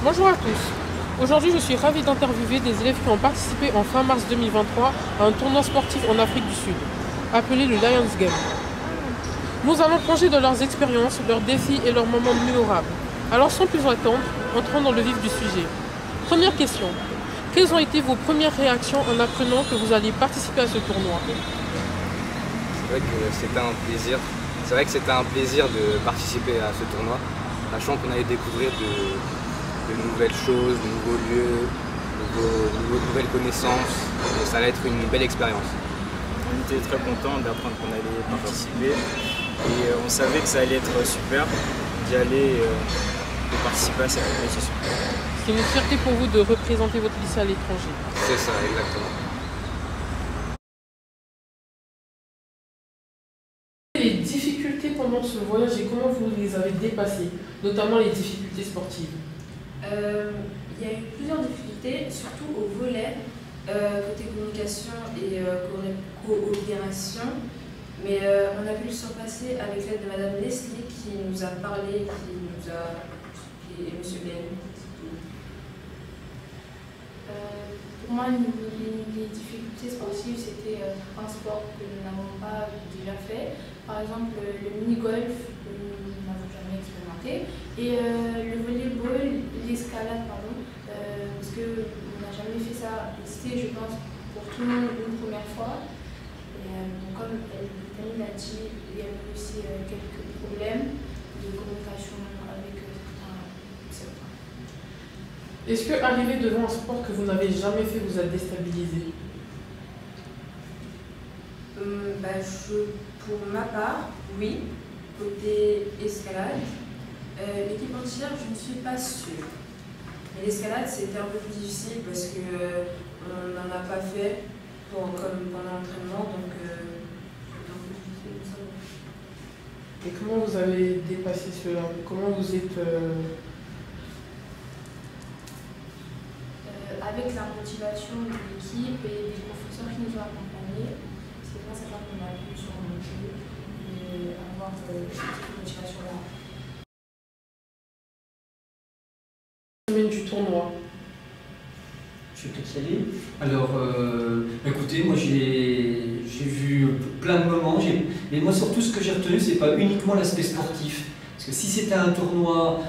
Bonjour à tous. Aujourd'hui, je suis ravie d'interviewer des élèves qui ont participé en fin mars 2023 à un tournoi sportif en Afrique du Sud, appelé le Lions Game. Nous allons plonger dans leurs expériences, leurs défis et leurs moments mémorables. Alors sans plus attendre, entrons dans le vif du sujet. Première question. Quelles ont été vos premières réactions en apprenant que vous alliez participer à ce tournoi? C'est vrai que c'était un plaisir. C'est vrai que c'était un plaisir de participer à ce tournoi, sachant qu'on allait découvrir de nouvelles choses, de nouveaux lieux, de nouvelles connaissances. Et ça allait être une belle expérience. On était très contents d'apprendre qu'on allait participer et on savait que ça allait être super d'y aller et de participer à cette compétition. C'est une fierté pour vous de représenter votre lycée à l'étranger. C'est ça, exactement. Les difficultés pendant ce voyage et comment vous les avez dépassées, notamment les difficultés sportives? Il y a eu plusieurs difficultés, surtout au volet, côté communication et coopération. Mais on a pu le surpasser avec l'aide de Madame Leslie qui nous a parlé, qui nous a expliqué, et Monsieur Ben. Pour moi, les difficultés sportives, c'était un sport que nous n'avons pas déjà fait. Par exemple, le mini-golf, nous n'avons jamais expérimenté. Et le volleyball, l'escalade, pardon, parce qu'on n'a jamais fait ça. C'était, je pense, pour tout le monde une première fois. Et, comme Tammy l'a dit, il y avait aussi quelques problèmes de communication avec certains. Est-ce que arriver devant un sport que vous n'avez jamais fait vous a déstabilisé? Pour ma part, oui. Côté escalade, l'équipe entière, je ne suis pas sûre. Mais l'escalade, c'était un peu plus difficile parce qu'on n'en a pas fait comme pendant l'entraînement, donc c'était un peu difficile de savoir. Et comment vous avez dépassé cela? Comment vous êtes... Avec la motivation de l'équipe et des professeurs qui nous ont accompagnés, c'est grâce à ça qu'on a pu surmonter et avoir cette motivation-là. Semaine du tournoi. Je vais peut-être y aller. Alors, écoutez, moi j'ai vu plein de moments, mais moi surtout ce que j'ai retenu, c'est pas uniquement l'aspect sportif. Parce que si c'était un tournoi,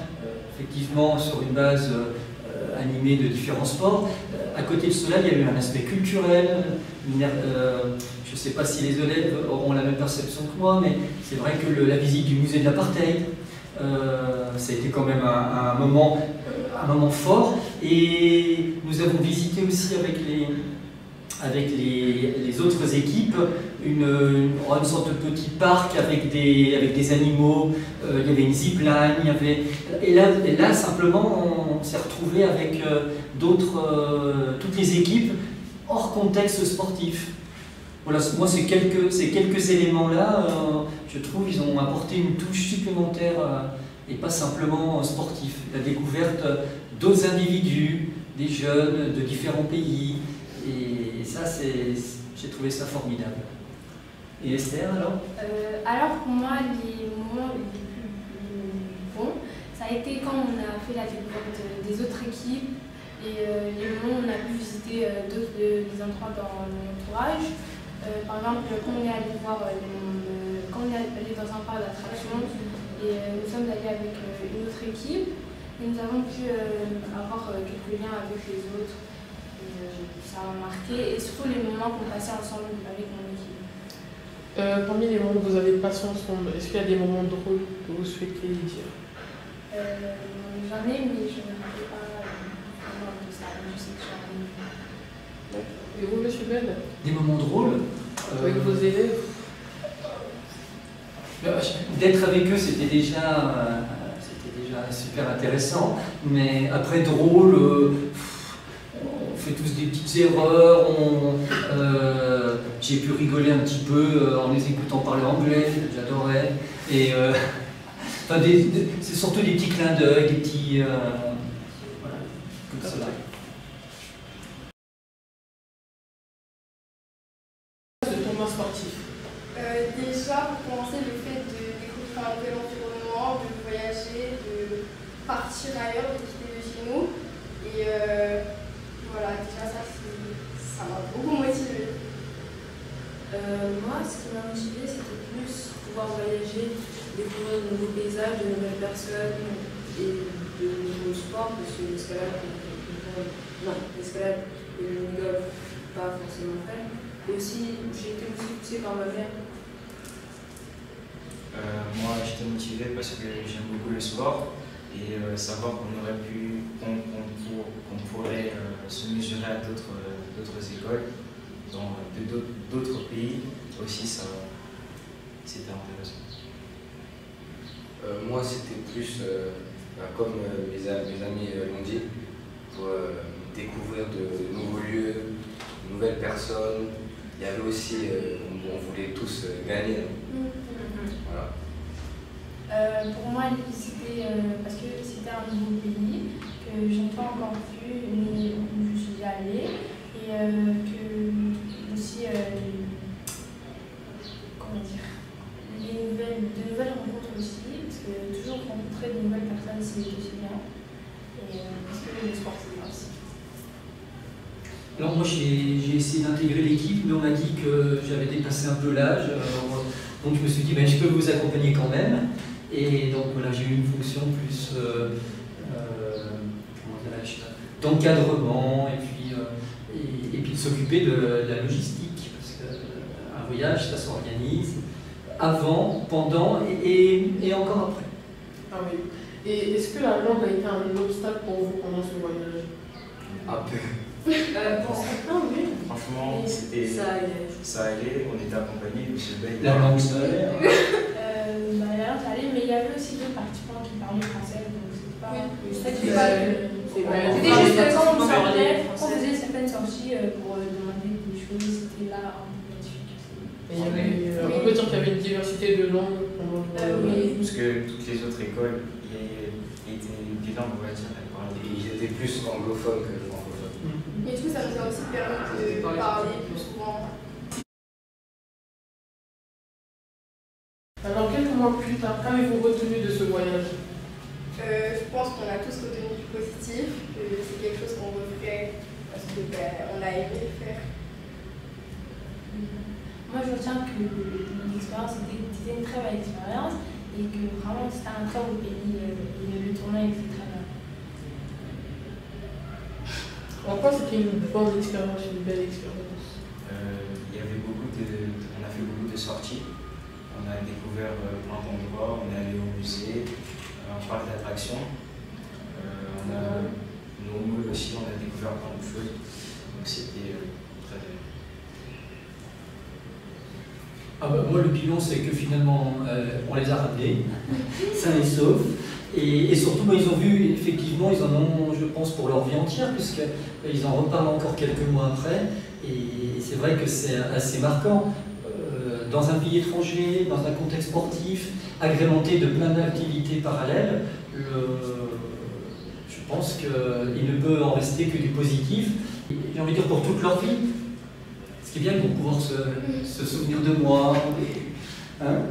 effectivement, sur une base animée de différents sports, à côté de cela, il y a eu un aspect culturel. Je ne sais pas si les élèves auront la même perception que moi, mais c'est vrai que la visite du musée de l'apartheid, ça a été quand même un moment fort. Et nous avons visité aussi avec les autres équipes une sorte de petit parc avec des animaux. Il y avait une zipline, et là simplement on s'est retrouvé avec toutes les équipes hors contexte sportif. Voilà, moi ces quelques éléments-là, je trouve ils ont apporté une touche supplémentaire et pas simplement sportif. La découverte d'autres individus, des jeunes de différents pays, et ça j'ai trouvé ça formidable. Et Esther alors? Alors pour moi, les moments les plus bons, ça a été quand on a fait la découverte des autres équipes et les moments où on a pu visiter des endroits dans l'entourage. Par exemple, quand on est allé quand on est allé dans un parc d'attractions et nous sommes allés avec une autre équipe et nous avons pu avoir quelques liens avec les autres. Ça m'a marqué et surtout les moments qu'on passait ensemble avec mon équipe. Parmi les moments que vous avez passés ensemble, est-ce qu'il y a des moments drôles que vous souhaitez dire? J'en ai, mais je ne me rappelle pas vraiment de ça. Je sais que j'en ai. Et vous, monsieur Ben? Des moments drôles avec vos élèves? D'être avec eux, c'était déjà super intéressant, mais après drôle, on fait tous des petites erreurs, j'ai pu rigoler un petit peu en les écoutant parler anglais, j'adorais, et enfin c'est surtout des petits clins d'œil, des petits... voilà, comme ça. De tournoi sportif. Déjà, pour commencer, le fait de découvrir un nouvel environnement, de voyager, de partir ailleurs, de quitter le chez nous. Et voilà, déjà ça m'a beaucoup motivée. Moi, ce qui m'a motivée, c'était plus pouvoir voyager, découvrir de nouveaux paysages, de nouvelles personnes et de nouveaux sports, parce que l'escalade, l'escalade et le mini-golf, pas forcément faire. Et aussi, j'ai été aussi poussée par ma mère. Moi, j'étais motivé parce que j'aime beaucoup le sport et savoir qu'on pourrait se mesurer à d'autres écoles dans d'autres pays aussi, c'était intéressant. Moi, c'était plus, comme mes amis l'ont dit, pour découvrir de nouveaux lieux, de nouvelles personnes. Il y avait aussi, on voulait tous gagner. Voilà. Pour moi, c'était parce que c'était un nouveau pays que je n'ai pas encore vu, mais où je suis allée, et que aussi, comment dire, de nouvelles rencontres aussi, parce que toujours rencontrer de nouvelles personnes, c'est aussi bien, et parce que le sport, c'est bien aussi. Alors moi j'ai essayé d'intégrer l'équipe, mais on m'a dit que j'avais dépassé un peu l'âge, donc je me suis dit ben, je peux vous accompagner quand même. Et donc voilà, j'ai eu une fonction plus d'encadrement et puis de s'occuper de la logistique, parce qu'un voyage ça s'organise avant, pendant et encore après. Ah oui. Et est-ce que la langue a été un obstacle pour vous pendant ce voyage? Un peu. Pour certains, oui. Franchement, ça allait, on était accompagnés, monsieur Bay. La langue scolaire. Ça allait, mais il y avait aussi deux participants qui parlaient français, donc c'était pas. C'était juste quand on faisait certaines sorties pour demander des choses, c'était là un peu la difficulté. On peut dire qu'il y avait une diversité de langues pendant le voyage. Oui. Parce que toutes les autres écoles étaient bilingues, on va dire, elles parlaient. Ils étaient plus anglophones que francophones. Et du coup, ça nous a aussi permis de parler plus souvent. Alors, quelques mois plus tard, qu'avez-vous retenu de ce voyage? Je pense qu'on a tous retenu du positif, que c'est quelque chose qu'on referait parce que on a aimé le faire. Moi, je retiens que mon expérience était une très belle expérience et que vraiment c'était un très beau pays et le tournoi était très bien. En quoi c'était une bonne expérience, une belle expérience? On a fait beaucoup de sorties. On a découvert plein d'endroits, on est allé au musée, un parc d'attractions. On a nos moules aussi, on a découvert plein de choses. Donc c'était très bien. Ah bah, moi le bilan c'est que finalement on les a ramenés, sains et saufs. Et surtout, ils ont vu, effectivement, ils en ont, je pense, pour leur vie entière, puisqu'ils en reparlent encore quelques mois après. Et c'est vrai que c'est assez marquant. Dans un pays étranger, dans un contexte sportif, agrémenté de plein d'activités parallèles, je pense qu'il ne peut en rester que du positif. J'ai envie de dire pour toute leur vie. Ce qui est bien, ils vont pouvoir se souvenir de moi. Hein ?